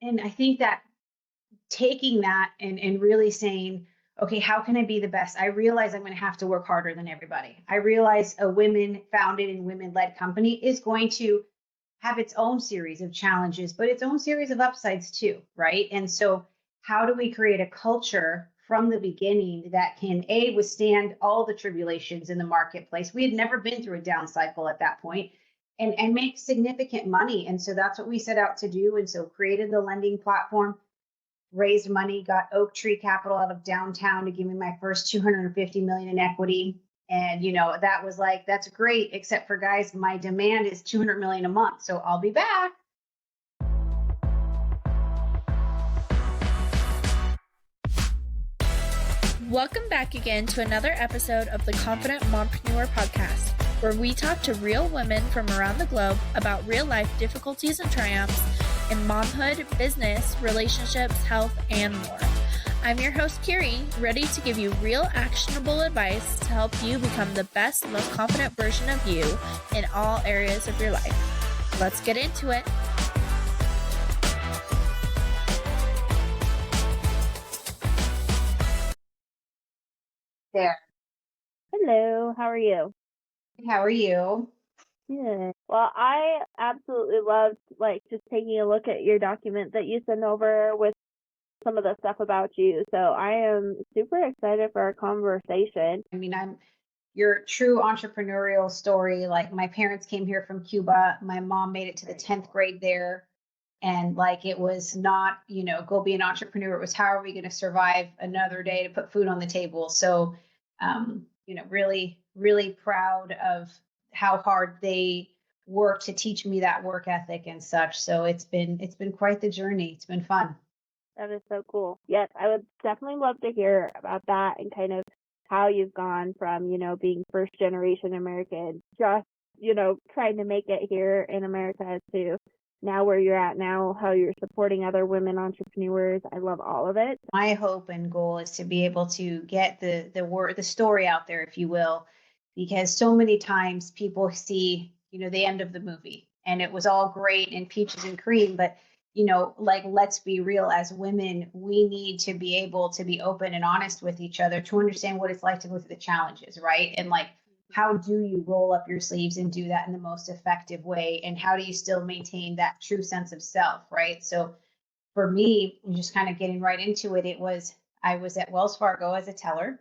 And I think that taking that and really saying, okay, how can I be the best? I realize I'm going to have to work harder than everybody. I realize a women founded and women led company is going to have its own series of challenges, but its own series of upsides too, right? And so, how do we create a culture from the beginning that can withstand all the tribulations in the marketplace? We had never been through a down cycle at that point, and make significant money. And so that's what we set out to do. And so created the lending platform, raised money, got Oak Tree Capital out of downtown to give me my first 250 million in equity. And that was like, that's great, except for, guys, my demand is 200 million a month. So I'll be back. Welcome back again to another episode of the Confident Mompreneur podcast, where we talk to real women from around the globe about real life difficulties and triumphs in momhood, business, relationships, health, and more. I'm your host, Kyrie, ready to give you real actionable advice to help you become the best, most confident version of you in all areas of your life. Let's get into it. There. Hello, how are you? How are you? Good. Well, I absolutely loved just taking a look at your document that you sent over with some of the stuff about you. So I am super excited for our conversation. I mean, I'm your true entrepreneurial story. Like, my parents came here from Cuba. My mom made it to the 10th grade there. And it was not, go be an entrepreneur. It was, how are we going to survive another day to put food on the table? So, really, really proud of how hard they worked to teach me that work ethic and such. So it's been quite the journey. It's been fun. That is so cool. Yes, I would definitely love to hear about that and kind of how you've gone from, being first generation American, just, trying to make it here in America to now where you're at now, how you're supporting other women entrepreneurs. I love all of it. My hope and goal is to be able to get the story out there, if you will, because so many times people see, the end of the movie and it was all great and peaches and cream, but let's be real, as women, we need to be able to be open and honest with each other to understand what it's like to go through the challenges, right? And how do you roll up your sleeves and do that in the most effective way? And how do you still maintain that true sense of self, right? So for me, just kind of getting right into it, I was at Wells Fargo as a teller,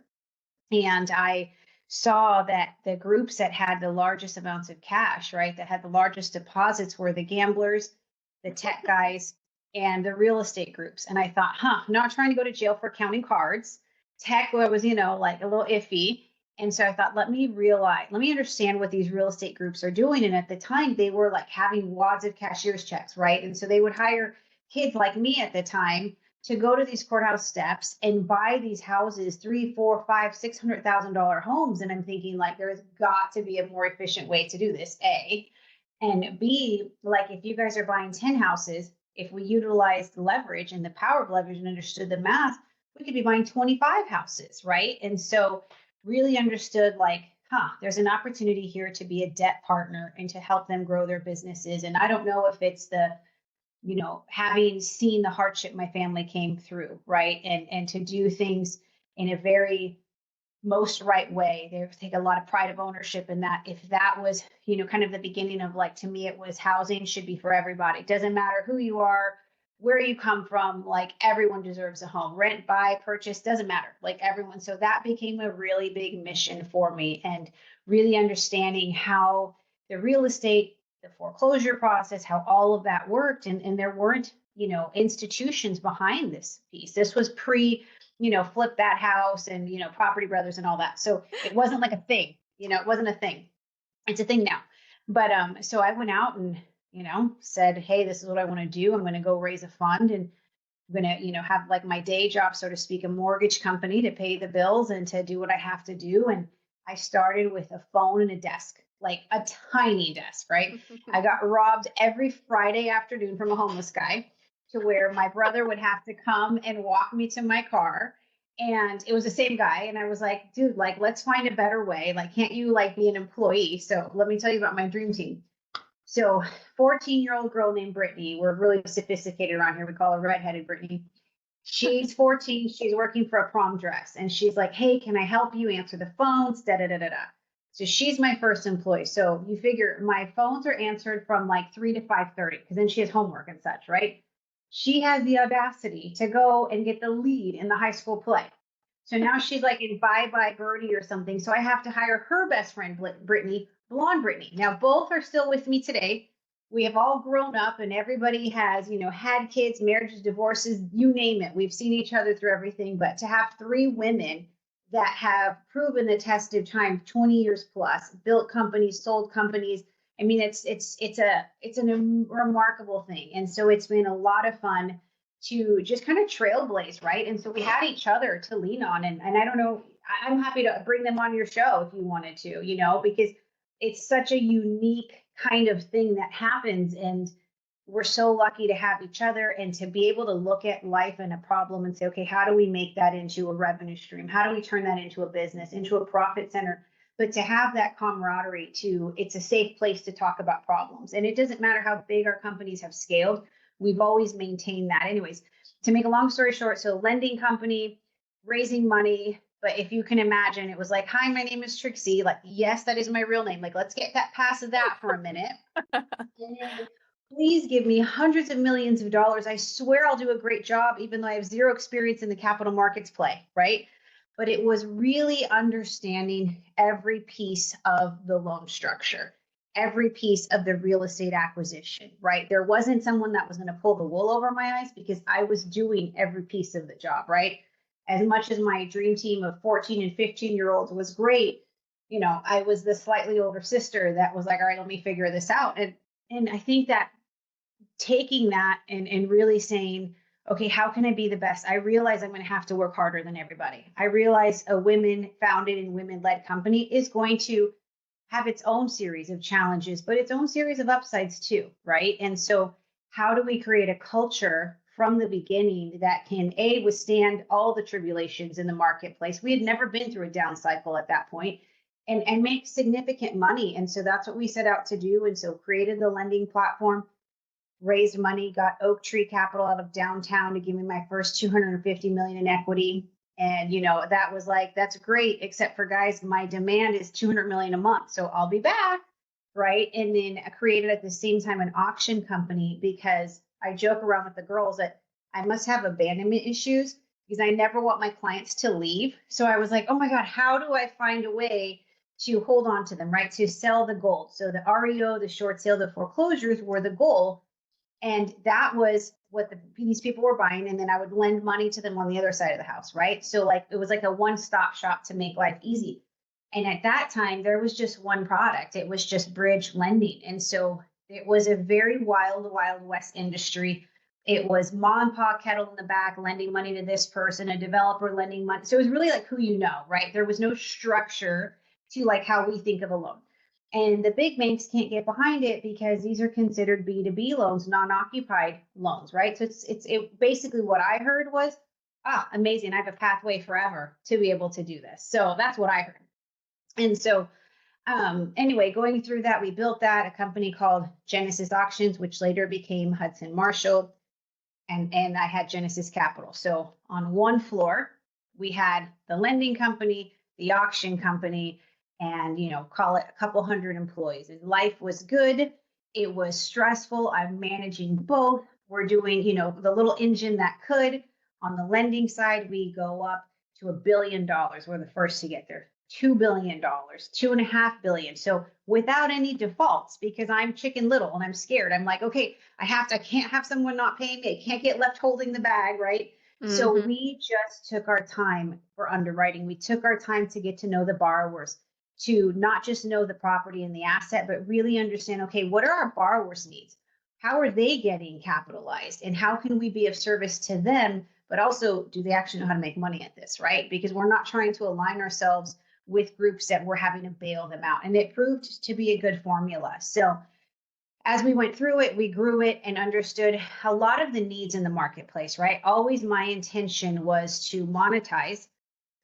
and I saw that the groups that had the largest amounts of cash, right, that had the largest deposits were the gamblers, the tech guys, and the real estate groups. And I thought, not trying to go to jail for counting cards. Tech was, a little iffy. And so I thought, let me understand what these real estate groups are doing. And at the time, they were having wads of cashier's checks, right? And so they would hire kids like me at the time to go to these courthouse steps and buy these houses, $300,000, $400,000, $500,000, $600,000 homes. And I'm thinking, there's got to be a more efficient way to do this, A. And B, if you guys are buying 10 houses, if we utilized leverage and the power of leverage and understood the math, we could be buying 25 houses, right? And so really understood there's an opportunity here to be a debt partner and to help them grow their businesses. And I don't know if it's the, having seen the hardship my family came through, right? And to do things in a very most right way. They take a lot of pride of ownership in that. If that was, kind of the beginning of to me, it was housing should be for everybody. It doesn't matter who you are, where you come from, everyone deserves a home. Rent, buy, purchase, doesn't matter, everyone. So that became a really big mission for me, and really understanding how the real estate, the foreclosure process, how all of that worked. And there weren't, institutions behind this piece. This was pre, flip that house and, Property Brothers and all that. So it wasn't a thing, it wasn't a thing. It's a thing now. But so I went out and, said, hey, this is what I want to do. I'm going to go raise a fund, and I'm going to, have my day job, so to speak, a mortgage company to pay the bills and to do what I have to do. And I started with a phone and a desk, a tiny desk, right? I got robbed every Friday afternoon from a homeless guy, to where my brother would have to come and walk me to my car. And it was the same guy. And I was like, dude, let's find a better way. Can't you be an employee? So let me tell you about my dream team. So 14-year-old girl named Brittany, we're really sophisticated around here. We call her redheaded Brittany. She's 14. She's working for a prom dress. And she's like, hey, can I help you answer the phones? Da, da, da, da, da. So she's my first employee. So you figure my phones are answered from like 3 to 5:30 because then she has homework and such, right? She has the audacity to go and get the lead in the high school play. So now she's like in Bye Bye Birdie or something. So I have to hire her best friend, Brittany, blonde Brittany. Now both are still with me today. We have all grown up and everybody has, had kids, marriages, divorces, you name it. We've seen each other through everything. But to have three women that have proven the test of time, 20 years plus, built companies, sold companies. I mean, it's a remarkable thing. And so it's been a lot of fun to just kind of trailblaze, right? And so we had each other to lean on. And I don't know, I'm happy to bring them on your show if you wanted to, because it's such a unique kind of thing that happens. And we're so lucky to have each other and to be able to look at life and a problem and say, okay, how do we make that into a revenue stream? How do we turn that into a business, into a profit center? But to have that camaraderie it's a safe place to talk about problems. And it doesn't matter how big our companies have scaled. We've always maintained that. Anyways, to make a long story short, so lending company, raising money. But if you can imagine, it was like, hi, my name is Trixy. Like, yes, that is my real name. Like, let's get that past that for a minute. And then please give me hundreds of millions of dollars. I swear I'll do a great job, even though I have zero experience in the capital markets play, right? But it was really understanding every piece of the loan structure, every piece of the real estate acquisition, right? There wasn't someone that was going to pull the wool over my eyes because I was doing every piece of the job, right? As much as my dream team of 14 and 15-year-olds was great, I was the slightly older sister that was like, all right, let me figure this out. And I think that taking that and really saying, okay, how can I be the best? I realize I'm going to have to work harder than everybody. I realize a women founded and women led company is going to have its own series of challenges, but its own series of upsides too, right? And so how do we create a culture from the beginning that can withstand all the tribulations in the marketplace? We had never been through a down cycle at that point, and make significant money. And so that's what we set out to do. And so created the lending platform, raised money, got Oak Tree Capital out of downtown to give me my first 250 million in equity. And, that was like, that's great, except for guys, my demand is 200 million a month. So I'll be back. Right. And then I created at the same time an auction company because I joke around with the girls that I must have abandonment issues because I never want my clients to leave. So I was like, oh my God, how do I find a way to hold on to them, right? To sell the gold. So the REO, the short sale, the foreclosures were the goal. And that was what these people were buying. And then I would lend money to them on the other side of the house, right? So like it was like a one-stop shop to make life easy. And at that time, there was just one product. It was just bridge lending. And so it was a very wild, wild west industry. It was mom and pop kettle in the back, lending money to this person, a developer lending money. So it was really like who you know, right? There was no structure to like how we think of a loan. And the big banks can't get behind it because these are considered B2B loans, non-occupied loans, right? So it's basically what I heard was, amazing. I have a pathway forever to be able to do this. So that's what I heard. And so anyway, going through that, we built that, a company called Genesis Auctions, which later became Hudson and Marshall. And I had Genesis Capital. So on one floor, we had the lending company, the auction company, and, call it a couple hundred employees. And life was good. It was stressful. I'm managing both. We're doing, the little engine that could. On the lending side, we go up to $1 billion. We're the first to get there. $2 billion, $2.5 billion. So without any defaults, because I'm Chicken Little and I'm scared. I'm like, okay, I can't have someone not paying me. I can't get left holding the bag, right? Mm-hmm. So we just took our time for underwriting. We took our time to get to know the borrowers, to not just know the property and the asset, but really understand, okay, what are our borrowers' needs? How are they getting capitalized? And how can we be of service to them? But also, do they actually know how to make money at this, right? Because we're not trying to align ourselves with groups that we're having to bail them out. And it proved to be a good formula. So as we went through it, we grew it and understood a lot of the needs in the marketplace, right? Always my intention was to monetize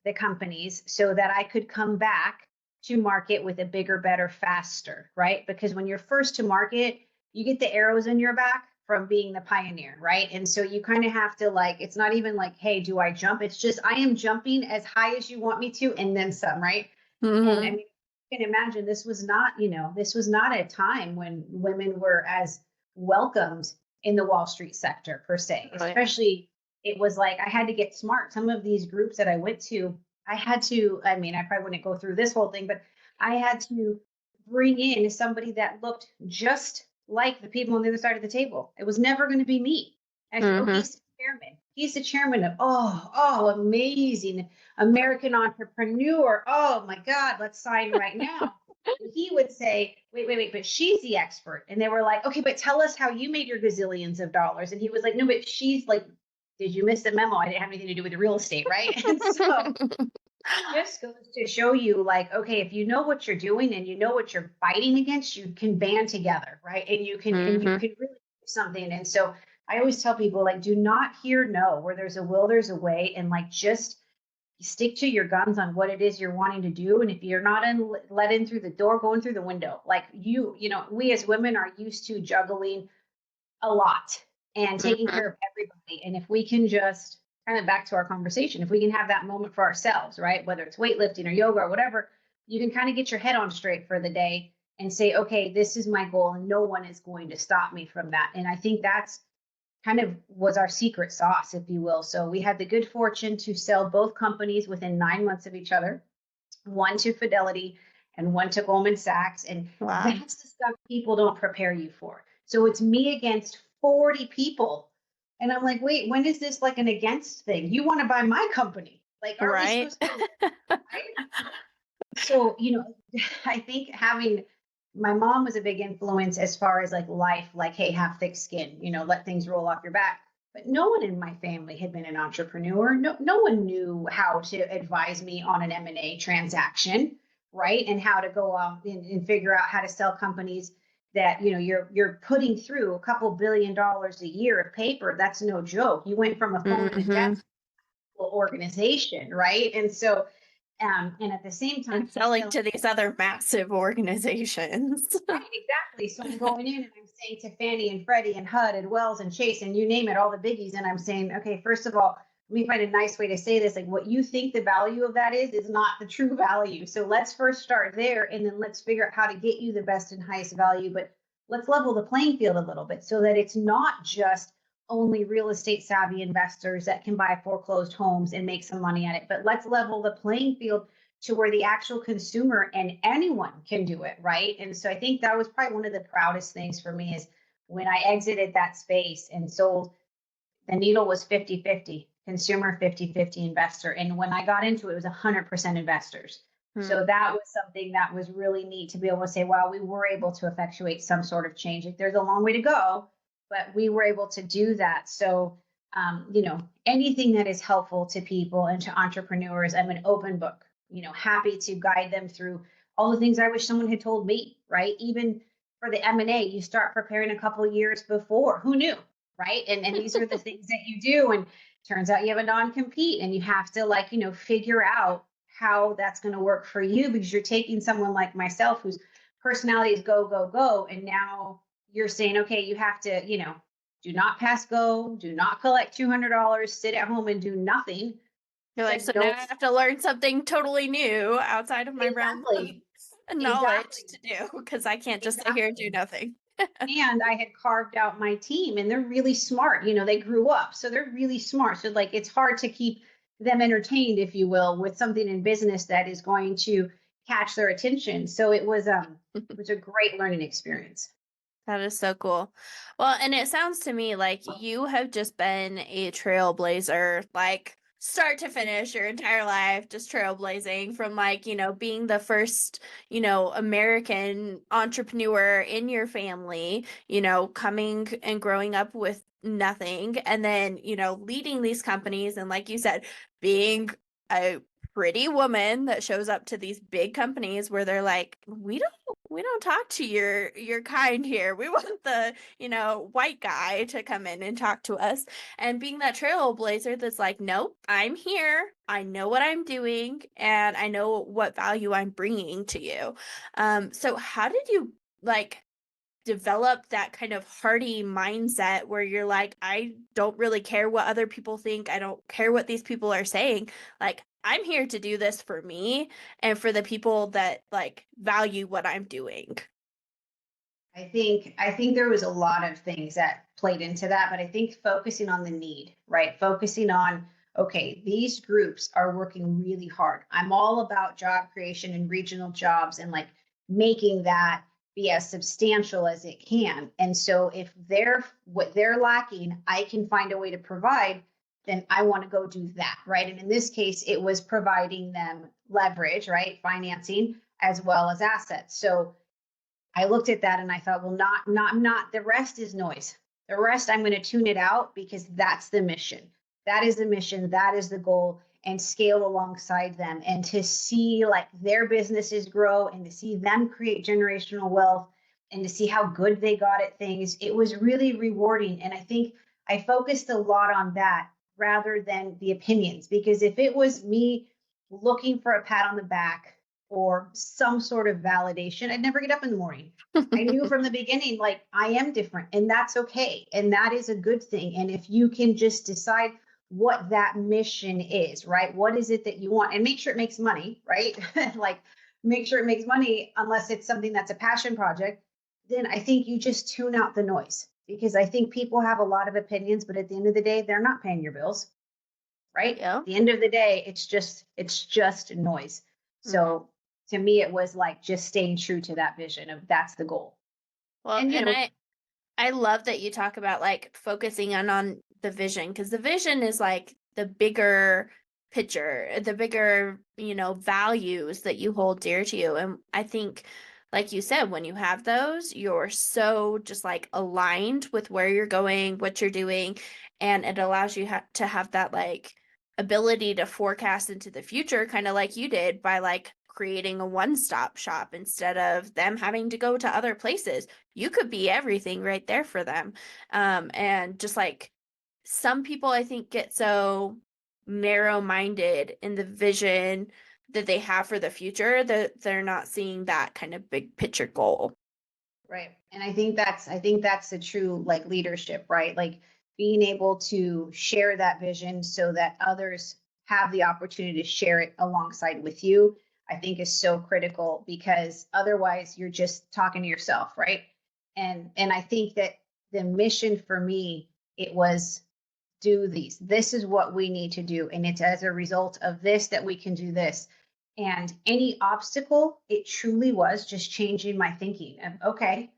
the companies so that I could come back to market with a bigger, better, faster, right? Because when you're first to market, you get the arrows in your back from being the pioneer, right? And so you kind of have to like, it's not even like, hey, do I jump? It's just, I am jumping as high as you want me to, and then some, right? And I mean, you can imagine this was not, this was not a time when women were as welcomed in the Wall Street sector per se, especially it was like, I had to get smart. Some of these groups that I went to, I mean, I probably wouldn't go through this whole thing, but I had to bring in somebody that looked just like the people on the other side of the table. It was never going to be me. And I said, oh, he's the chairman. He's the chairman of, amazing American entrepreneur. Oh my God, let's sign right now. And he would say, wait, but she's the expert. And they were like, okay, but tell us how you made your gazillions of dollars. And he was like, no, but she's like, did you miss the memo? I didn't have anything to do with the real estate, right? And so just goes to show you like, okay, if you know what you're doing and you know what you're fighting against, you can band together, right? And you can and you can really do something. And so I always tell people like, do not hear no. Where there's a will, there's a way. And like, just stick to your guns on what it is you're wanting to do. And if you're not let in through the door, going through the window. Like we as women are used to juggling a lot and taking care of everybody. And if we can just kind of back to our conversation, if we can have that moment for ourselves, right? Whether it's weightlifting or yoga or whatever, you can kind of get your head on straight for the day and say, okay, this is my goal and no one is going to stop me from that. And I think that's kind of was our secret sauce, if you will. So we had the good fortune to sell both companies within 9 months of each other, one to Fidelity and one to Goldman Sachs. And that's the stuff people don't prepare you for. So it's me against 40 people. And I'm like, wait, when is this like an against thing? You want to buy my company? Like, are we supposed to? Right? So, I think my mom was a big influence as far as like life, like, hey, have thick skin, let things roll off your back. But no one in my family had been an entrepreneur. No one knew how to advise me on an M&A transaction, right? And how to go out and figure out how to sell companies that, you're putting through a couple $1 billion a year of paper. That's no joke. You went from a phone and desk organization, right? And so, and at the same time, and selling to these other massive organizations. Right, exactly. So I'm going in and I'm saying to Fannie and Freddie and HUD and Wells and Chase and you name it, all the biggies. And I'm saying, okay, first of all, let me find a nice way to say this. Like, what you think the value of that is not the true value. So let's first start there, and then let's figure out how to get you the best and highest value. But let's level the playing field a little bit so that it's not just only real estate savvy investors that can buy foreclosed homes and make some money at it. But let's level the playing field to where the actual consumer and anyone can do it, right? And so I think that was probably one of the proudest things for me is when I exited that space and sold, the needle was 50-50, consumer 50-50 investor. And when I got into it, it was 100% investors. So that was something that was really neat to be able to say, wow, we were able to effectuate some sort of change. Like, there's a long way to go, but we were able to do that. So, anything that is helpful to people and to entrepreneurs, I'm an open book, happy to guide them through all the things I wish someone had told me, right? Even for the M&A, you start preparing a couple of years before. Who knew, right? And these are the things that you do. And turns out you have a non-compete and you have to figure out how that's going to work for you, because you're taking someone like myself whose personality is go, go, go. And now you're saying, okay, you have to, do not pass go, do not collect $200, sit at home and do nothing. You're like, so now I have to learn something totally new outside of my realm of knowledge to do, because I can't just sit here and do nothing. And I had carved out my team, and they're really smart. They grew up, so they're really smart. So like, it's hard to keep them entertained, if you will, with something in business that is going to catch their attention. So it was a great learning experience. That is so cool. Well, and it sounds to me like you have just been a trailblazer, like start to finish your entire life, just trailblazing from being the first, American entrepreneur in your family, coming and growing up with nothing, and then, leading these companies. And like you said, being a pretty woman that shows up to these big companies where they're like, we don't we don't talk to your kind here. We want the, white guy to come in and talk to us. And being that trailblazer that's like, nope, I'm here. I know what I'm doing and I know what value I'm bringing to you. So how did you like develop that kind of hearty mindset where you're like, I don't really care what other people think. I don't care what these people are saying. Like, I'm here to do this for me and for the people that like value what I'm doing. I think there was a lot of things that played into that, but I think focusing on the need, right? Focusing on, okay, these groups are working really hard. I'm all about job creation and regional jobs and like making that be as substantial as it can. And so if they're what they're lacking, I can find a way to provide, then I want to go do that, right? And in this case, it was providing them leverage, right? Financing as well as assets. So I looked at that and I thought, well, not the rest is noise. The rest, I'm going to tune it out because that's the mission. That is the mission. That is the goal, and scale alongside them and to see like their businesses grow and to see them create generational wealth and to see how good they got at things. It was really rewarding. And I think I focused a lot on that rather than the opinions, because if it was me looking for a pat on the back or some sort of validation, I'd never get up in the morning. I knew from the beginning, like I am different and that's okay. And that is a good thing. And if you can just decide what that mission is, right? What is it that you want? And make sure it makes money, right? Like make sure it makes money unless it's something that's a passion project. Then I think you just tune out the noise, because I think people have a lot of opinions, but at the end of the day, they're not paying your bills, right? Yeah. At the end of the day, it's just noise. So to me, it was like just staying true to that vision of that's the goal. Well, and I love that you talk about like focusing on the vision, because the vision is like the bigger picture, the bigger, values that you hold dear to you. And I think, like you said, when you have those, you're so just like aligned with where you're going, what you're doing, and it allows you to have that like ability to forecast into the future, kind of like you did by like creating a one-stop shop instead of them having to go to other places. You could be everything right there for them. And just like some people, I think, get so narrow-minded in the vision that they have for the future that they're not seeing that kind of big picture goal. Right. And I think that's the true like leadership, right? Like being able to share that vision so that others have the opportunity to share it alongside with you, I think is so critical, because otherwise you're just talking to yourself, right? And I think that the mission for me, it was do these. This is what we need to do. And it's as a result of this that we can do this. And any obstacle, it truly was just changing my thinking of, okay,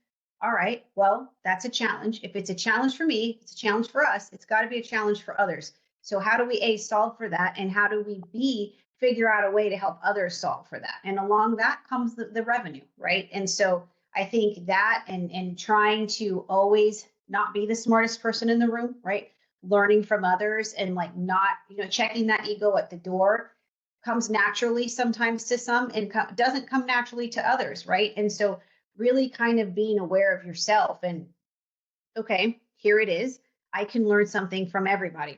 all right, well, that's a challenge. If it's a challenge for me, it's a challenge for us. It's got to be a challenge for others. So how do we A, solve for that? And how do we B, figure out a way to help others solve for that? And along that comes the revenue, right? And so I think that and trying to always not be the smartest person in the room, right? Learning from others and like not, checking that ego at the door comes naturally sometimes to some and doesn't come naturally to others, right? And so really kind of being aware of yourself and, okay, here it is. I can learn something from everybody.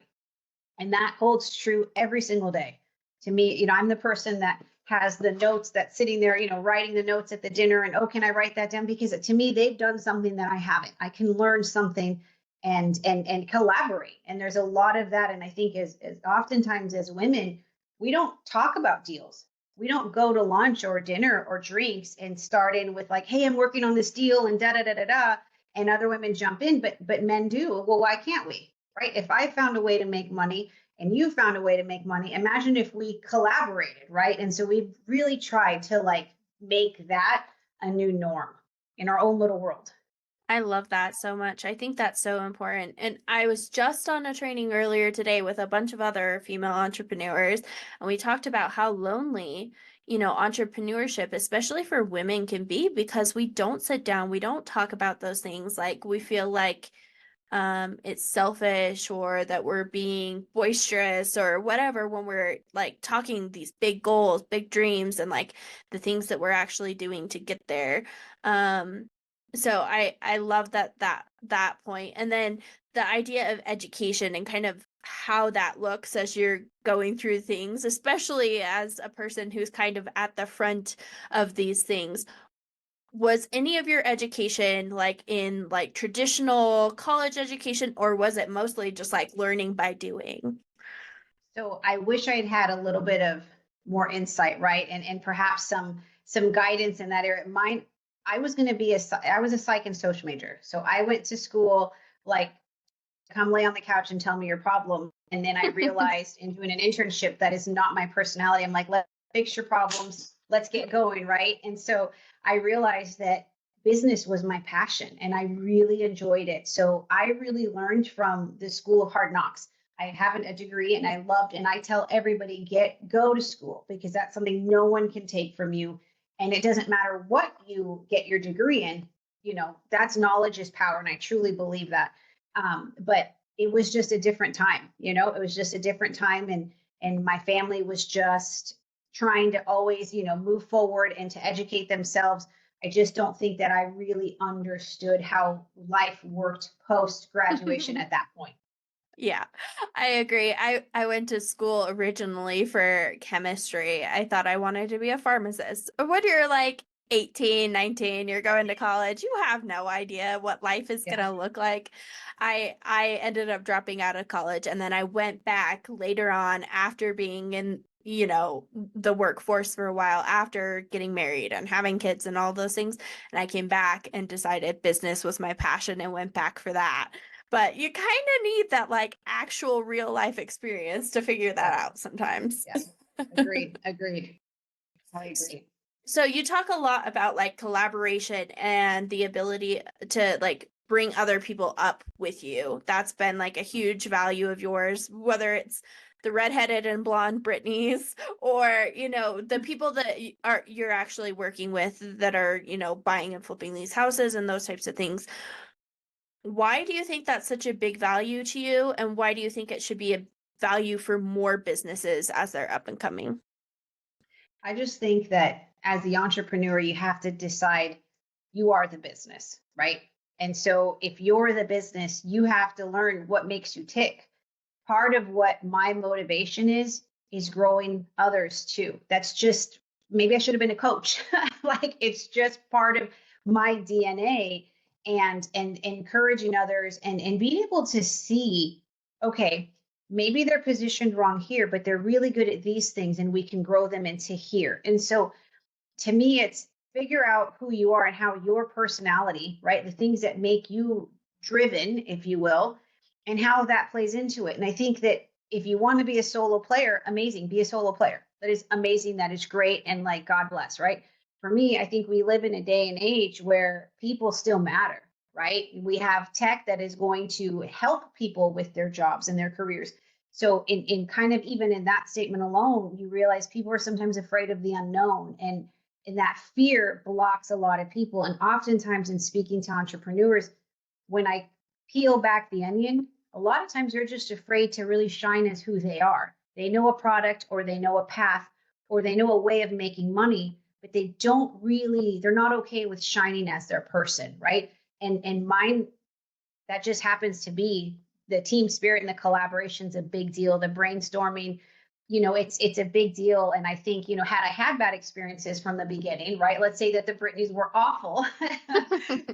And that holds true every single day. To me, I'm the person that has the notes that's sitting there, writing the notes at the dinner and, oh, can I write that down? Because to me, they've done something that I haven't. I can learn something and collaborate. And there's a lot of that. And I think as oftentimes as women, we don't talk about deals. We don't go to lunch or dinner or drinks and start in with like, hey, I'm working on this deal and da da da da da. And other women jump in, but men do. Well, why can't we? Right? If I found a way to make money and you found a way to make money, imagine if we collaborated, right? And so we've really tried to like make that a new norm in our own little world. I love that so much. I think that's so important. And I was just on a training earlier today with a bunch of other female entrepreneurs, and we talked about how lonely, entrepreneurship, especially for women, can be because we don't sit down, we don't talk about those things. Like we feel like it's selfish or that we're being boisterous or whatever when we're like talking these big goals, big dreams, and like the things that we're actually doing to get there. So I love that point. And then the idea of education and kind of how that looks as you're going through things, especially as a person who's kind of at the front of these things. Was any of your education like in like traditional college education, or was it mostly just like learning by doing? So I wish I'd had a little bit of more insight, right? And perhaps some guidance in that area. Mine, I was going to be I was a psych and social major. So I went to school like, come lay on the couch and tell me your problem. And then I realized in doing an internship that is not my personality. I'm like, let's fix your problems. Let's get going, right? And so I realized that business was my passion and I really enjoyed it. So I really learned from the School of Hard Knocks. I haven't a degree and I loved, and I tell everybody, go to school because that's something no one can take from you. And it doesn't matter what you get your degree in, that's knowledge is power. And I truly believe that. But it was just a different time, it was just a different time. And my family was just trying to always, move forward and to educate themselves. I just don't think that I really understood how life worked post graduation at that point. Yeah, I agree. I went to school originally for chemistry. I thought I wanted to be a pharmacist. When you're like 18, 19, you're going to college, you have no idea what life is Yeah. going to look like. I ended up dropping out of college, and then I went back later on after being in, the workforce for a while, after getting married and having kids and all those things. And I came back and decided business was my passion and went back for that. But you kind of need that like actual real life experience to figure that out sometimes. Yeah. Agreed. I agree. So you talk a lot about like collaboration and the ability to like bring other people up with you. That's been like a huge value of yours, whether it's the redheaded and blonde Britneys or, the people that you're actually working with that are, buying and flipping these houses and those types of things. Why do you think that's such a big value to you? And why do you think it should be a value for more businesses as they're up and coming? I just think that as the entrepreneur, you have to decide you are the business, right? And so if you're the business, you have to learn what makes you tick. Part of what my motivation is growing others too. That's just, maybe I should have been a coach. Like it's just part of my DNA, and encouraging others and being able to see, okay, maybe they're positioned wrong here, but they're really good at these things and we can grow them into here. And so to me, it's figure out who you are and how your personality, right? The things that make you driven, if you will, and how that plays into it. And I think that if you want to be a solo player, amazing, be a solo player. That is amazing. That is great. And like, God bless, right? For me, I think we live in a day and age where people still matter, right? We have tech that is going to help people with their jobs and their careers. So in kind of even in that statement alone, you realize people are sometimes afraid of the unknown, and that fear blocks a lot of people. And oftentimes in speaking to entrepreneurs, when I peel back the onion, a lot of times they're just afraid to really shine as who they are. They know a product or they know a path or they know a way of making money, but they're not okay with shining as their person, right? And mine, that just happens to be the team spirit, and the collaboration's a big deal. The brainstorming, it's a big deal. And I think, had I had bad experiences from the beginning, right? Let's say that the Britneys were awful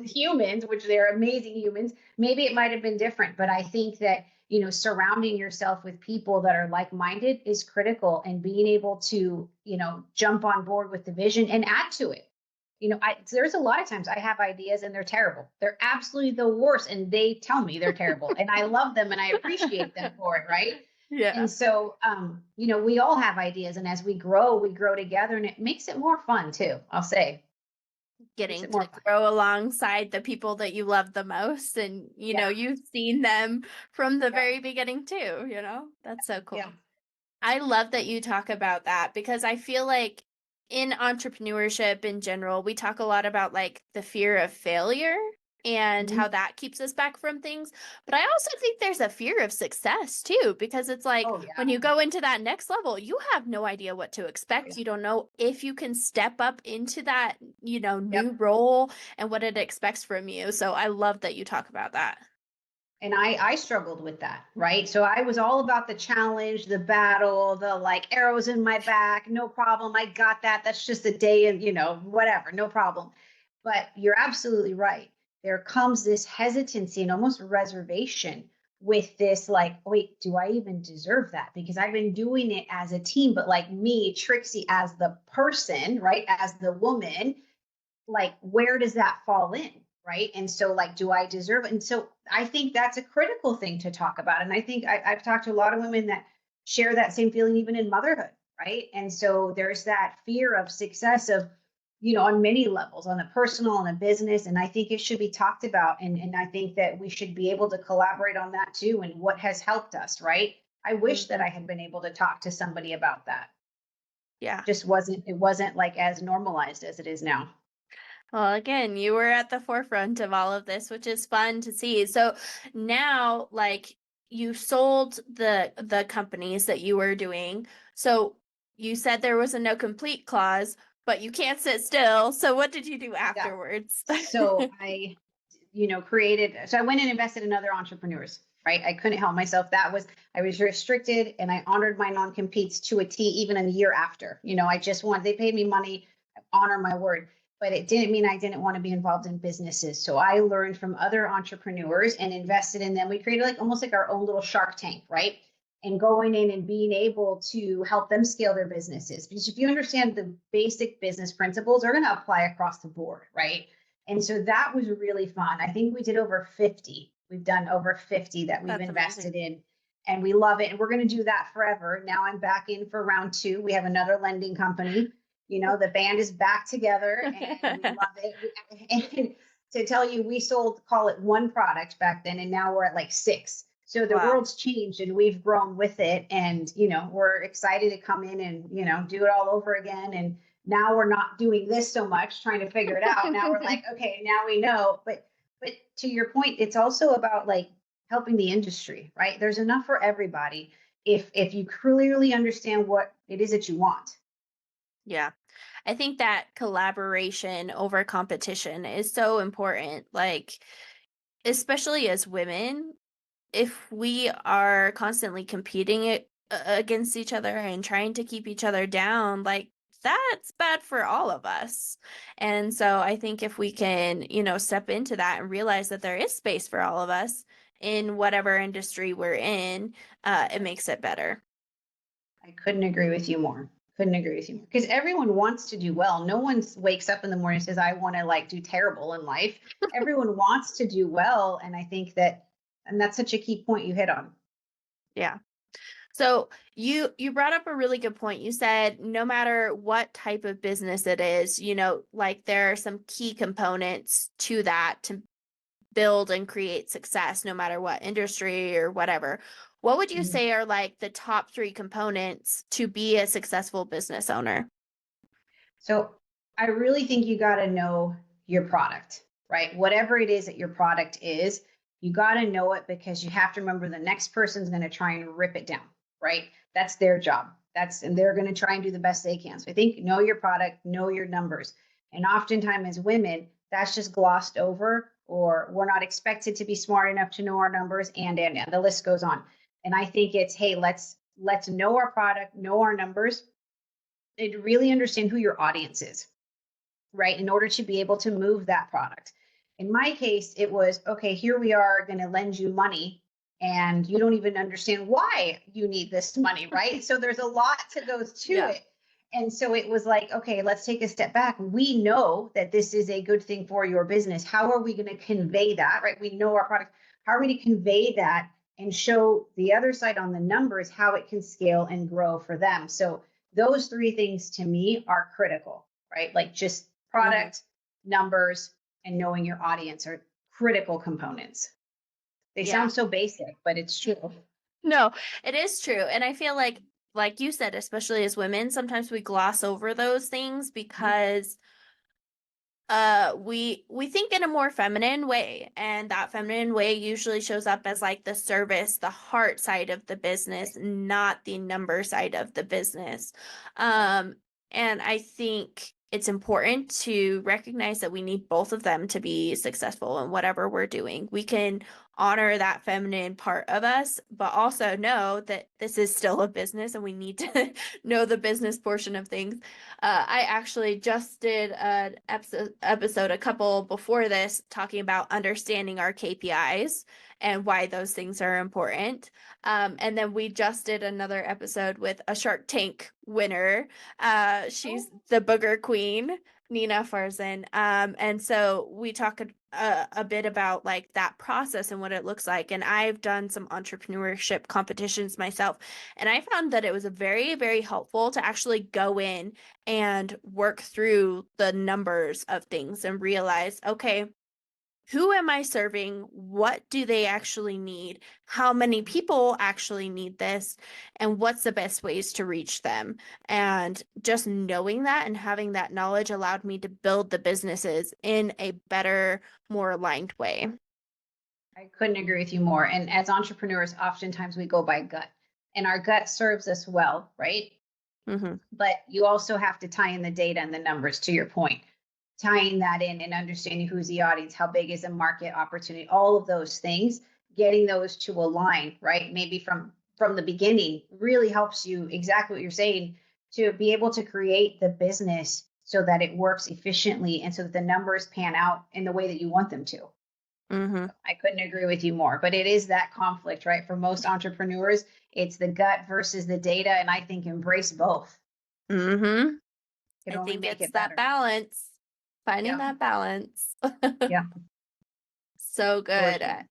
humans, which they're amazing humans, maybe it might have been different. But I think that, surrounding yourself with people that are like-minded is critical, and being able to, jump on board with the vision and add to it. There's a lot of times I have ideas and they're terrible. They're absolutely the worst. And they tell me they're terrible and I love them and I appreciate them for it. Right. Yeah. And so, we all have ideas, and as we grow together, and it makes it more fun too. I'll say. Getting to grow alongside the people that you love the most. And, you've seen them from the very beginning too, that's so cool. Yeah. I love that you talk about that, because I feel like in entrepreneurship in general, we talk a lot about like the fear of failure. and Mhm. how that keeps us back from things. But I also think there's a fear of success too, because it's like Oh, when yeah. you go into that next level, you have no idea what to Oh, yeah. expect. You don't know if you can step up into that, Yep. new role and what it expects from you. So I love that you talk about that. And I struggled with that, right? So I was all about the challenge, the battle, the like arrows in my back, no problem. I got that. That's just a day and, whatever, no problem. But you're absolutely right. There comes this hesitancy and almost reservation with this, like, wait, do I even deserve that? Because I've been doing it as a team, but like me, Trixie, as the person, right? As the woman, like, where does that fall in? Right. And so, like, do I deserve it? And so I think that's a critical thing to talk about. And I think I've talked to a lot of women that share that same feeling, even in motherhood. Right. And so there's that fear of success of, on many levels, on a personal and a business. And I think it should be talked about. And I think that we should be able to collaborate on that too. And what has helped us. Right. I wish that I Mhm. had been able to talk to somebody about that. Yeah. It wasn't like as normalized as it is now. Well, again, you were at the forefront of all of this, which is fun to see. So now, like, you sold the companies that you were doing. So you said there was a no complete clause, but you can't sit still. So what did you do Yeah. afterwards? So created, so I went and invested in other entrepreneurs, right? I couldn't help myself. I was restricted and I honored my non-competes to a T, even a year after. They paid me money, I honor my word, but it didn't mean I didn't want to be involved in businesses. So I learned from other entrepreneurs and invested in them. We created like almost like our own little Shark Tank, right? And going in and being able to help them scale their businesses. Because if you understand the basic business principles, they're going to apply across the board, right? And so that was really fun. I think we did over 50. We've done over 50 that we've That's amazing. invested in, and we love it. And we're going to do that forever. Now I'm back in for round 2. We have another lending company. The band is back together and we love it. And to tell you, we sold, call it one product back then, and now we're at like 6. So the Wow. world's changed and we've grown with it. And, we're excited to come in and, do it all over again. And now we're not doing this so much, trying to figure it out. Now we're like, okay, now we know. But to your point, it's also about like helping the industry, right? There's enough for everybody if you clearly understand what it is that you want. Yeah. I think that collaboration over competition is so important. Like, especially as women, if we are constantly competing against each other and trying to keep each other down, like that's bad for all of us. And so I think if we can, step into that and realize that there is space for all of us in whatever industry we're in, it makes it better. I couldn't agree with you more. Couldn't agree with you more. Because everyone wants to do well. No one wakes up in the morning and says, I want to like do terrible in life. Everyone wants to do well. And I think and that's such a key point you hit on. Yeah. So you brought up a really good point. You said no matter what type of business it is, like there are some key components to that to build and create success no matter what industry or whatever. What would you Mhm. say are like the top 3 components to be a successful business owner? So I really think you got to know your product, right? Whatever it is that your product is, you got to know it because you have to remember the next person's going to try and rip it down, right? That's their job. And they're going to try and do the best they can. So I think know your product, know your numbers. And oftentimes as women, that's just glossed over, or we're not expected to be smart enough to know our numbers, and the list goes on. And I think it's, hey, let's know our product, know our numbers, and really understand who your audience is, right? In order to be able to move that product. In my case, it was, okay, here we are going to lend you money and you don't even understand why you need this money, right? So there's a lot that goes to Yeah. it. And so it was like, okay, let's take a step back. We know that this is a good thing for your business. How are we going to convey that, right? We know our product. How are we to convey that and show the other side on the numbers how it can scale and grow for them? So those 3 things to me are critical, right? Like just Mhm. product, numbers, and knowing your audience are critical components. They Yeah. sound so basic, but it's true. No, it is true. And I feel like you said, especially as women, sometimes we gloss over those things because we think in a more feminine way, and that feminine way usually shows up as like the service, the heart side of the business, not the number side of the business. And I think it's important to recognize that we need both of them to be successful in whatever we're doing. We can honor that feminine part of us, but also know that this is still a business and we need to know the business portion of things. I actually just did an episode a couple before this talking about understanding our KPIs and why those things are important. And then we just did another episode with a Shark Tank winner. She's the booger queen, Nina Farzan. And so we talk a bit about like that process and what it looks like. And I've done some entrepreneurship competitions myself, and I found that it was very, very helpful to actually go in and work through the numbers of things and realize, okay, who am I serving? What do they actually need? How many people actually need this? And what's the best ways to reach them? And just knowing that and having that knowledge allowed me to build the businesses in a better, more aligned way. I couldn't agree with you more. And as entrepreneurs, oftentimes we go by gut, and our gut serves us well, right? Mm-hmm. But you also have to tie in the data and the numbers, to your point, tying that in and understanding who's the audience, how big is the market opportunity, all of those things, getting those to align, right? Maybe from the beginning really helps you, exactly what you're saying, to be able to create the business so that it works efficiently and so that the numbers pan out in the way that you want them to. Mm-hmm. I couldn't agree with you more, but it is that conflict, right? For most entrepreneurs, it's the gut versus the data, and I think embrace both. Mm-hmm. It I only think make it's it that better. balance, finding Yeah. that balance. Yeah. So good. Sure.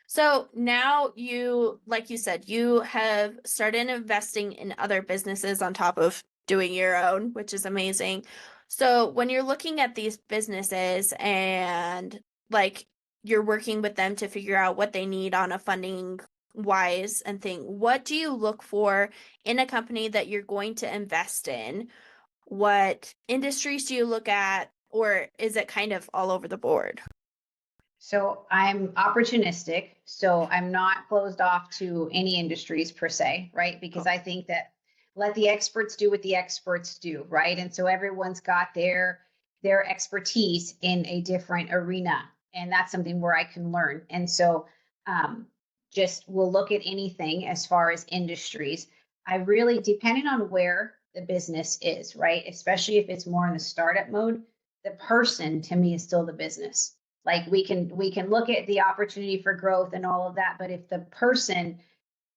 So now you, like you said, you have started investing in other businesses on top of doing your own, which is amazing. So when you're looking at these businesses and like you're working with them to figure out what they need on a funding wise and thing, what do you look for in a company that you're going to invest in? What industries do you look at, or is it kind of all over the board? So I'm opportunistic. So I'm not closed off to any industries per se, right? Because I think that let the experts do what the experts do, right? And so everyone's got their expertise in a different arena, and that's something where I can learn. And so just we'll look at anything as far as industries. I really, depending on where the business is, right? Especially if it's more in the startup mode, the person to me is still the business. Like we can look at the opportunity for growth and all of that, but if the person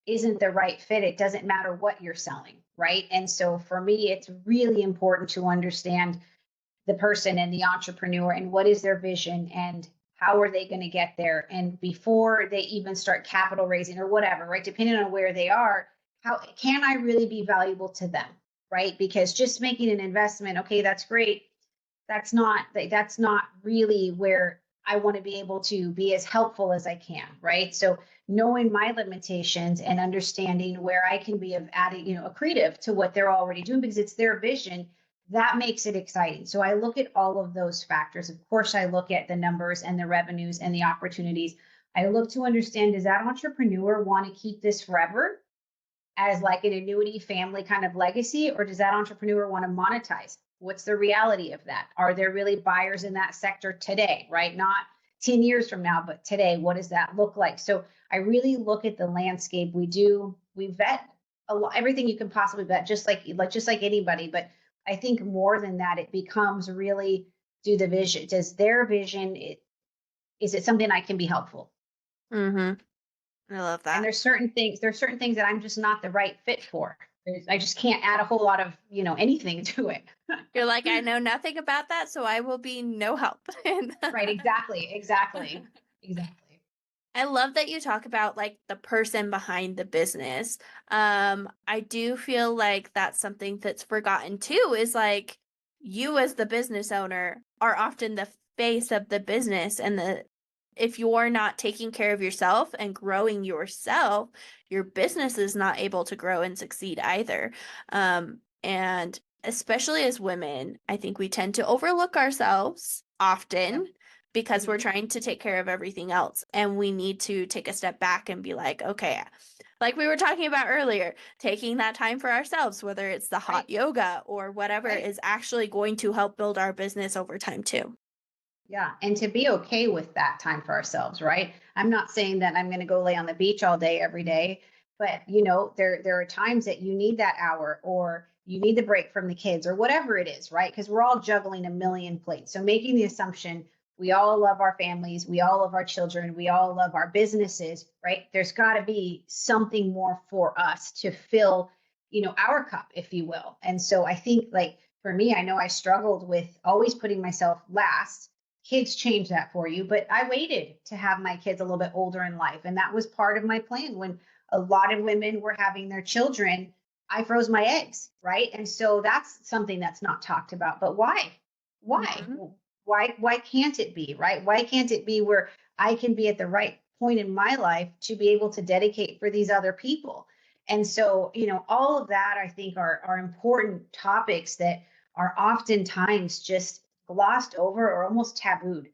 isn't the right fit, it doesn't matter what you're selling, right? And so for me, it's really important to understand the person and the entrepreneur and what is their vision and how are they going to get there. And before they even start capital raising or whatever, right? Depending on where they are, how can I really be valuable to them, right? Because just making an investment, okay, that's great. That's not really where I want to be able to be as helpful as I can, right? So knowing my limitations and understanding where I can be of adding, accretive to what they're already doing because it's their vision, that makes it exciting. So I look at all of those factors. Of course, I look at the numbers and the revenues and the opportunities. I look to understand, does that entrepreneur want to keep this forever as like an annuity family kind of legacy, or does that entrepreneur want to monetize? What's the reality of that? Are there really buyers in that sector today, right? Not 10 years from now, but today, what does that look like? So I really look at the landscape. We vet everything you can possibly vet, just like anybody. But I think more than that, it becomes really, does their vision, is it something I can be helpful? Mm-hmm. I love that. And there's certain things that I'm just not the right fit for. I just can't add a whole lot of, anything to it. You're like, I know nothing about that, so I will be no help. Right. Exactly. I love that you talk about like the person behind the business. I do feel like that's something that's forgotten too, is like you as the business owner are often the face of the business, and if you're not taking care of yourself and growing yourself, your business is not able to grow and succeed either. And especially as women, I think we tend to overlook ourselves often because we're Mhm. trying to take care of everything else. And we need to take a step back and be like, okay, like we were talking about earlier, taking that time for ourselves, whether it's the hot Right. yoga or whatever, Right. is actually going to help build our business over time too. Yeah, and to be okay with that time for ourselves, right? I'm not saying that I'm going to go lay on the beach all day every day, but there are times that you need that hour or you need the break from the kids or whatever it is, right? Because we're all juggling a million plates. So making the assumption we all love our families, we all love our children, we all love our businesses, right? There's got to be something more for us to fill, our cup, if you will. And so I think like for me, I know I struggled with always putting myself last. Kids change that for you, but I waited to have my kids a little bit older in life, and that was part of my plan. When a lot of women were having their children, I froze my eggs, right? And so that's something that's not talked about. But why Mhm. why can't it be, right? Why can't it be where I can be at the right point in my life to be able to dedicate for these other people? And so all of that I think are important topics that are oftentimes just glossed over or almost tabooed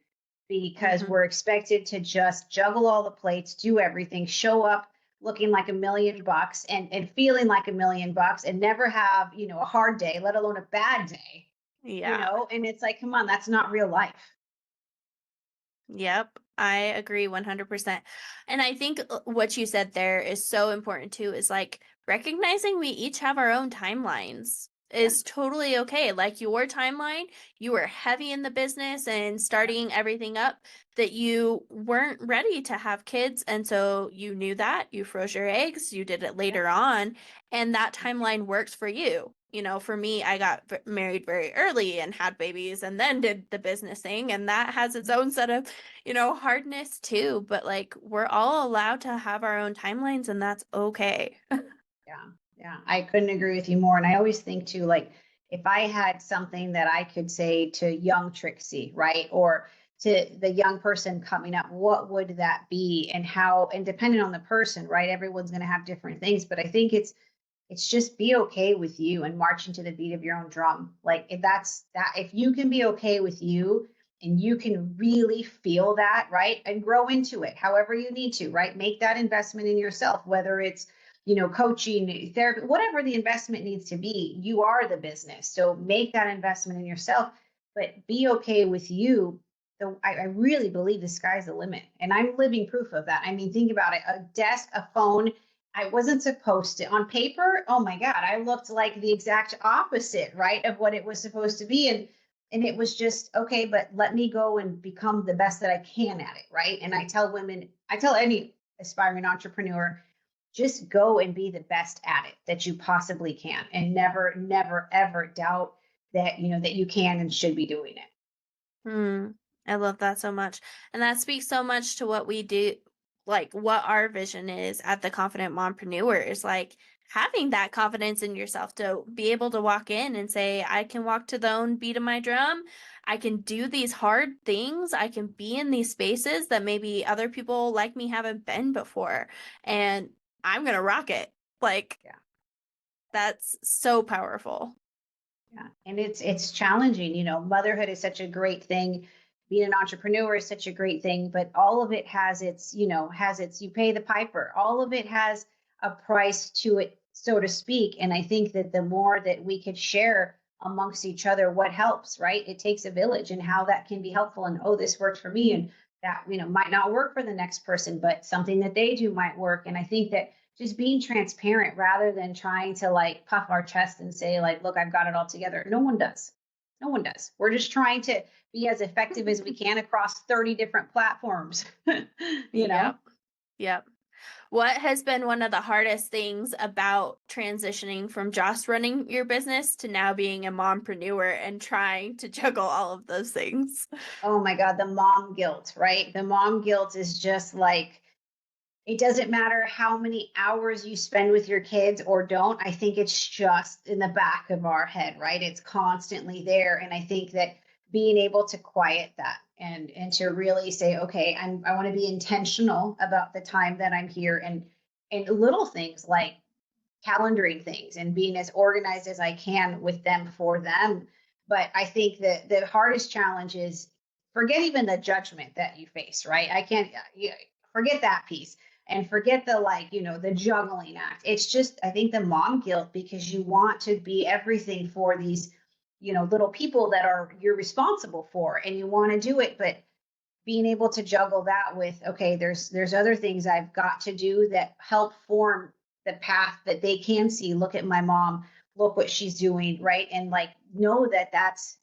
because Mhm. we're expected to just juggle all the plates, do everything, show up looking like $1 million and feeling like $1 million and never have, a hard day, let alone a bad day, Yeah. and it's like, come on, that's not real life. Yep, I agree 100%. And I think what you said there is so important too, is like recognizing we each have our own timelines Yeah. is totally okay. Like your timeline, you were heavy in the business and Yeah. starting everything up that you weren't ready to have kids. And so you knew that, you froze your eggs, you did it Yeah. later on, and that timeline works for you. You know, for me, I got married very early and had babies and then did the business thing, and that has its own set of hardness too, but like we're all allowed to have our own timelines and that's okay. Yeah, yeah, I couldn't agree with you more. And I always think too, like if I had something that I could say to young Trixie, right, or to the young person coming up, what would that be, and how? And depending on the person, right, everyone's going to have different things. But I think it's just be okay with you and marching to the beat of your own drum. Like if that's that, if you can be okay with you and you can really feel that, right, and grow into it however you need to, right, make that investment in yourself, whether it's coaching, therapy, whatever the investment needs to be. You are the business, so make that investment in yourself, but be okay with you. I really believe the sky's the limit, and I'm living proof of that. I mean, think about it: a desk, a phone. I wasn't supposed to on paper. Oh my God, I looked like the exact opposite, right, of what it was supposed to be. And it was just okay, but let me go and become the best that I can at it, right? And I tell women, I tell any aspiring entrepreneur, just go and be the best at it that you possibly can and never, never, ever doubt that that you can and should be doing it. Hmm. I love that so much. And that speaks so much to what we do, like what our vision is at the Confident Mompreneur is like having that confidence in yourself to be able to walk in and say, I can walk to the own beat of my drum. I can do these hard things. I can be in these spaces that maybe other people like me haven't been before. And I'm going to rock it. Like, Yeah. that's so powerful. Yeah, and it's challenging. Motherhood is such a great thing. Being an entrepreneur is such a great thing, but all of it has its you pay the piper. All of it has a price to it, so to speak. And I think that the more that we could share amongst each other what helps, right? It takes a village, and how that can be helpful. And oh, this worked for me, and that might not work for the next person, but something that they do might work. And I think that just being transparent rather than trying to like puff our chest and say like, look, I've got it all together. No one does. No one does. We're just trying to be as effective as we can across 30 different platforms. you know Yep. Yep. What has been one of the hardest things about transitioning from just running your business to now being a mompreneur and trying to juggle all of those things? Oh my God, the mom guilt, right? The mom guilt is just like, it doesn't matter how many hours you spend with your kids or don't. I think it's just in the back of our head, right? It's constantly there. And I think that being able to quiet that and to really say, okay, I want to be intentional about the time that I'm here, and little things like calendaring things and being as organized as I can with them for them. But I think that the hardest challenge is forget even the judgment that you face, right? I can't forget that piece and forget the the juggling act. It's just, I think, the mom guilt, because you want to be everything for these, little people that you're responsible for, and you want to do it, but being able to juggle that with, okay, there's other things I've got to do that help form the path that they can see. Look at my mom, look what she's doing, right? And know that that's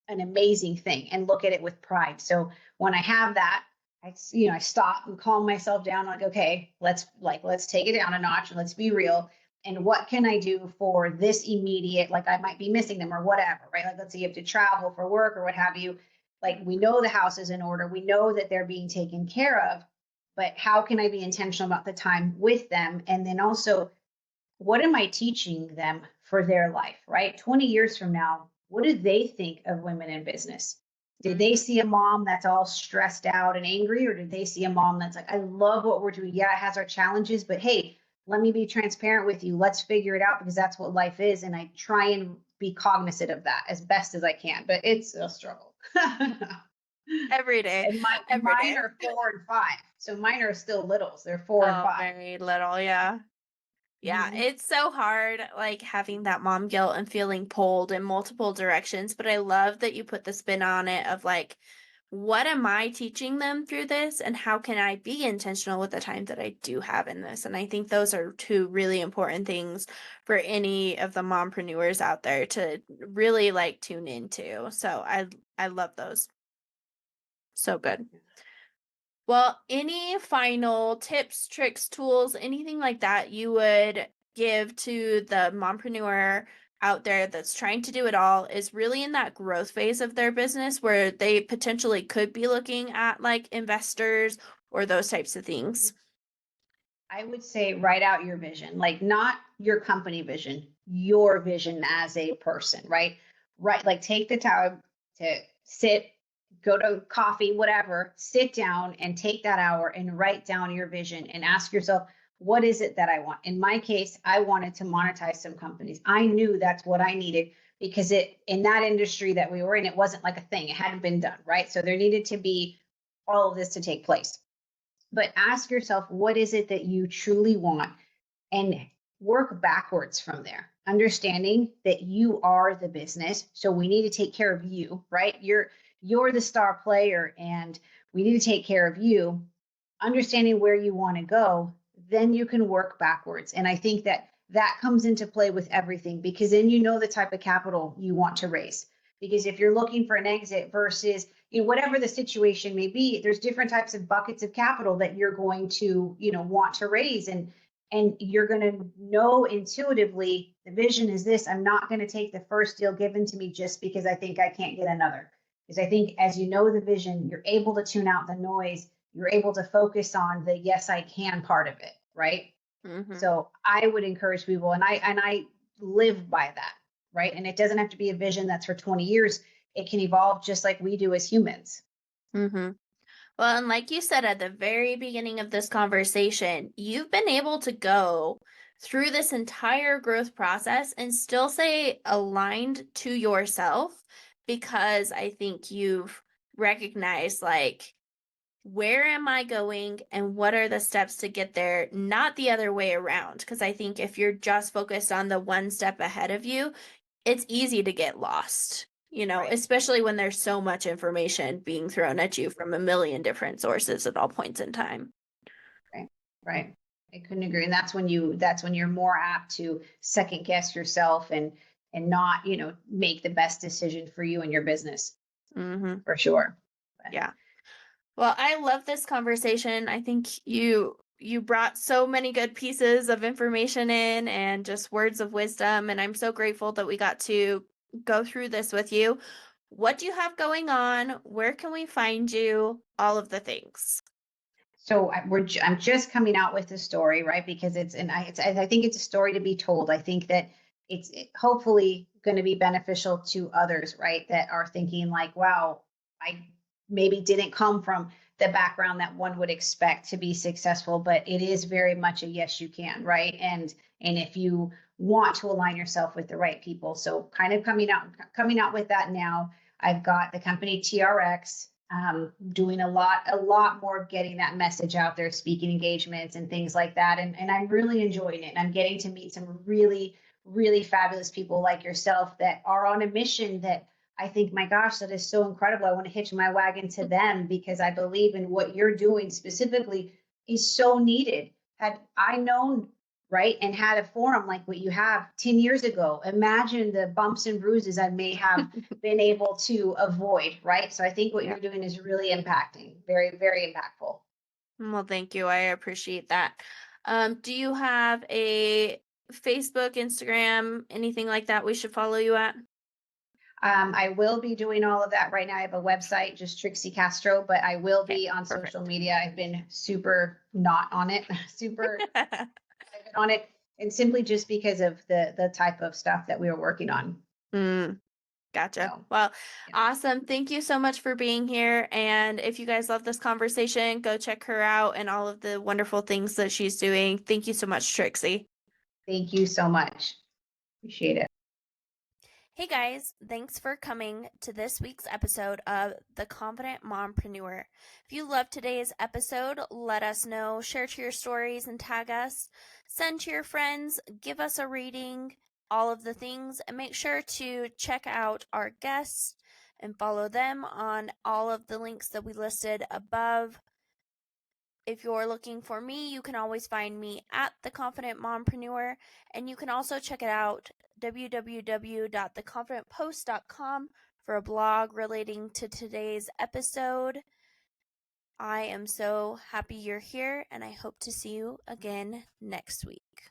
an amazing thing and look at it with pride. So when I have that, I stop and calm myself down, like, okay, let's take it down a notch and let's be real. And what can I do for this immediate, I might be missing them or whatever, right? Let's say you have to travel for work or what have you. We know the house is in order. We know that they're being taken care of, but how can I be intentional about the time with them? And then also, what am I teaching them for their life, right? 20 years from now, what do they think of women in business? Did they see a mom that's all stressed out and angry, or did they see a mom that's like, I love what we're doing. Yeah, it has our challenges, but hey, let me be transparent with you. Let's figure it out, because that's what life is. And I try and be cognizant of that as best as I can, but it's a struggle. Every day. And Every mine day. are 4 and 5. So mine are still littles. They're 4 and 5. Very little, yeah. Yeah, it's so hard, having that mom guilt and feeling pulled in multiple directions. But I love that you put the spin on it of what am I teaching them through this, and how can I be intentional with the time that I do have in this? And I think those are two really important things for any of the mompreneurs out there to really tune into. So I love those. So good. Well, any final tips, tricks, tools, anything like that you would give to the mompreneur out there that's trying to do it all, is really in that growth phase of their business where they potentially could be looking at investors or those types of things? I would say write out your vision, not your company vision, your vision as a person, right? Right. Take the time to sit, go to coffee, whatever, sit down and take that hour and write down your vision and ask yourself, what is it that I want? In my case, I wanted to monetize some companies. I knew that's what I needed, because in that industry that we were in, it wasn't like a thing. It hadn't been done, right? So there needed to be all of this to take place. But ask yourself, what is it that you truly want? And work backwards from there, understanding that you are the business. So we need to take care of you, right? You're the star player, and we need to take care of you. Understanding where you want to go, then you can work backwards. And I think that comes into play with everything, because then you know the type of capital you want to raise. Because if you're looking for an exit versus whatever the situation may be, there's different types of buckets of capital that you're going to want to raise, and you're going to know intuitively the vision is this. I'm not going to take the first deal given to me just because I think I can't get another. Because I think as you know the vision, you're able to tune out the noise. You're able to focus on the yes, I can part of it, right? Mm-hmm. So I would encourage people, and I live by that, right? And it doesn't have to be a vision that's for 20 years. It can evolve just like we do as humans. Mm-hmm. Well, and like you said at the very beginning of this conversation, you've been able to go through this entire growth process and still stay aligned to yourself, because I think you've recognized where am I going and what are the steps to get there, not the other way around. Because I think if you're just focused on the one step ahead of you, it's easy to get lost. Right. Especially when there's so much information being thrown at you from a million different sources at all points in time. Right. I couldn't agree. And that's when you're more apt to second guess yourself and not, make the best decision for you and your business. Mm-hmm. For sure. Yeah. Well, I love this conversation. I think you brought so many good pieces of information in and just words of wisdom. And I'm so grateful that we got to go through this with you. What do you have going on? Where can we find you? All of the things. So I'm just coming out with the story, right? Because I think it's a story to be told. I think that it's hopefully going to be beneficial to others, right? That are thinking wow, I maybe didn't come from the background that one would expect to be successful, but it is very much a yes, you can, right? And if you want to align yourself with the right people. So kind of coming out with that now. I've got the company TRX. doing a lot more of getting that message out there, speaking engagements and things like that. And I'm really enjoying it. And I'm getting to meet some really, really fabulous people like yourself that are on a mission that I think, my gosh, that is so incredible. I want to hitch my wagon to them because I believe in what you're doing specifically is so needed. Had I known, right, and had a forum like what you have 10 years ago, imagine the bumps and bruises I may have been able to avoid, right? So I think what you're doing is really impacting, very, very impactful. Well, thank you. I appreciate that. Do you have a Facebook, Instagram, anything like that we should follow you at? I will be doing all of that right now. I have a website, just Trixy Castro, but I will Okay, be on perfect. social media. I've been super not on it, super on it, and simply just because of the type of stuff that we were working on. Gotcha. So, Well, yeah. awesome. Thank you so much for being here. And if you guys love this conversation, go check her out and all of the wonderful things that she's doing. Thank you so much, Trixie. Thank you so much. Appreciate it. Hey guys, thanks for coming to this week's episode of The Confident Mompreneur. If you loved today's episode, let us know, share to your stories and tag us, send to your friends, give us a rating, all of the things, and make sure to check out our guests and follow them on all of the links that we listed above. If you're looking for me, you can always find me at The Confident Mompreneur, and you can also check it out www.theconfidentpost.com for a blog relating to today's episode. I am so happy you're here, and I hope to see you again next week.